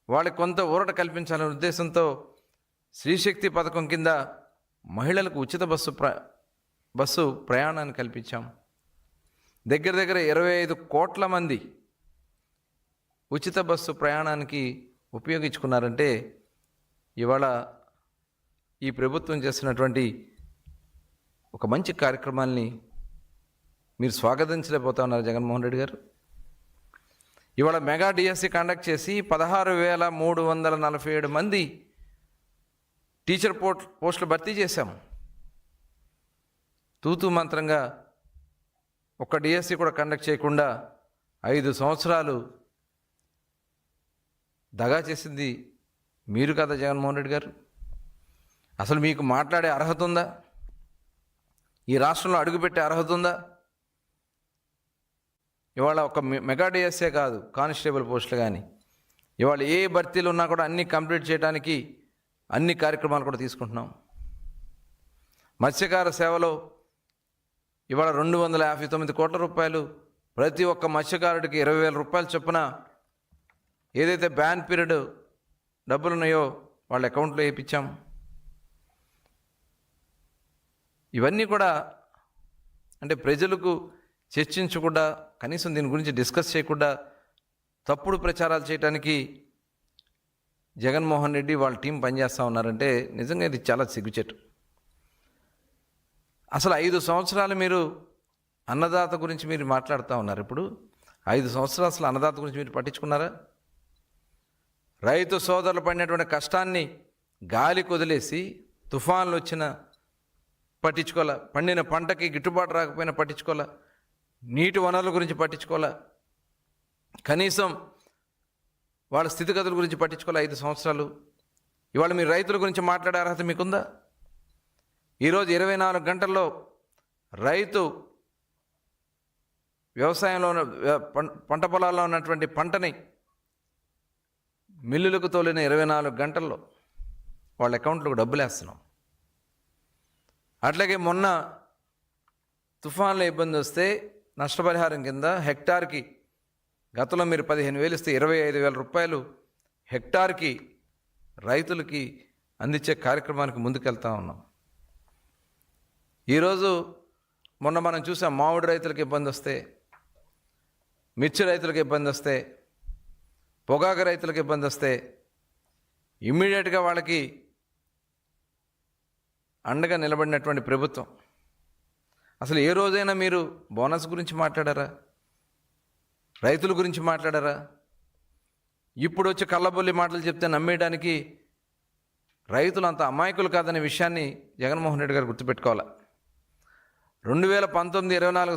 వాళ్ళకి కొంత ఊరట కల్పించాలనే ఉద్దేశంతో శ్రీశక్తి పథకం కింద మహిళలకు ఉచిత బస్సు ప్రయాణాన్ని కల్పించాం. దగ్గర దగ్గర 25 కోట్ల మంది ఉచిత బస్సు ప్రయాణానికి ఉపయోగించుకున్నారంటే ఇవాళ ఈ ప్రభుత్వం చేస్తున్నటువంటి ఒక మంచి కార్యక్రమాల్ని మీరు స్వాగతించలేకపోతా ఉన్నారు జగన్మోహన్ రెడ్డి గారు. ఇవాళ మెగా డిఎస్సి కండక్ట్ చేసి 16,347 మంది టీచర్ పోస్టులు భర్తీ చేశాం. తూతూ మంత్రంగా ఒక్క డిఎస్సి కూడా కండక్ట్ చేయకుండా 5 సంవత్సరాలు దగా చేసింది మీరు కదా జగన్మోహన్ రెడ్డి గారు. అసలు మీకు మాట్లాడే అర్హత ఉందా? ఈ రాష్ట్రంలో అడుగుపెట్టే అర్హత ఉందా? ఇవాళ ఒక మెగా డిఎస్సే కాదు, కానిస్టేబుల్ పోస్టులు కానీ ఇవాళ ఏ భర్తీలు ఉన్నా కూడా అన్నీ కంప్లీట్ చేయడానికి అన్ని కార్యక్రమాలు కూడా తీసుకుంటున్నాం. మత్స్యకార సేవలో ఇవాళ 259 కోట్ల రూపాయలు ప్రతి ఒక్క మత్స్యకారుడికి 20,000 రూపాయలు చొప్పున ఏదైతే బ్యాన్ పీరియడ్ డబ్బులు ఉన్నాయో వాళ్ళ అకౌంట్లో వేయించాం. ఇవన్నీ కూడా అంటే ప్రజలకు చర్చించకుండా, కనీసం దీని గురించి డిస్కస్ చేయకుండా తప్పుడు ప్రచారాలు చేయడానికి జగన్మోహన్ రెడ్డి వాళ్ళ టీం పనిచేస్తూ ఉన్నారంటే నిజంగా ఇది చాలా సిగ్గుచేటు. అసలు 5 సంవత్సరాలు మీరు అన్నదాత గురించి మీరు మాట్లాడుతూ ఉన్నారు. ఇప్పుడు 5 సంవత్సరాలు అసలు అన్నదాత గురించి మీరు పట్టించుకున్నారా? రైతు సోదరులు పడినటువంటి కష్టాన్ని గాలికి వదిలేసి తుఫాన్లు వచ్చిన పట్టించుకోవాలా, పండిన పంటకి గిట్టుబాటు రాకపోయినా పట్టించుకోవాలా, నీటి వనరుల గురించి పట్టించుకోవాలా, కనీసం వాళ్ళ స్థితిగతుల గురించి పట్టించుకోవాలా 5 సంవత్సరాలు. ఇవాళ మీరు రైతుల గురించి మాట్లాడే అర్హత మీకుందా? ఈరోజు 24 గంటల్లో రైతు వ్యవసాయంలో పంట పొలాల్లో ఉన్నటువంటి పంటని మిల్లులకు తోలిన 24 గంటల్లో వాళ్ళ అకౌంట్లకు డబ్బులు వేస్తున్నాం. అట్లాగే మొన్న తుఫాన్ల ఇబ్బంది వస్తే నష్టపరిహారం కింద హెక్టార్కి గతంలో మీరు 15,000 ఇస్తే 25,000 రూపాయలు హెక్టార్కి రైతులకి అందించే కార్యక్రమానికి ముందుకెళ్తా ఉన్నాం. ఈరోజు మొన్న మనం చూసాం, మామిడి రైతులకు ఇబ్బంది వస్తే, మిర్చి రైతులకు ఇబ్బంది వస్తే, పొగాకు రైతులకు ఇబ్బంది వస్తే ఇమ్మీడియట్గా వాళ్ళకి అండగా నిలబడినటువంటి ప్రభుత్వం. అసలు ఏ రోజైనా మీరు బోనస్ గురించి మాట్లాడారా? రైతుల గురించి మాట్లాడారా? ఇప్పుడు వచ్చి కళ్ళబొల్లి మాటలు చెప్తే నమ్మేయడానికి రైతులు అంత అమాయకులు కాదనే విషయాన్ని జగన్మోహన్ రెడ్డి గారు గుర్తుపెట్టుకోవాలి. 2019-24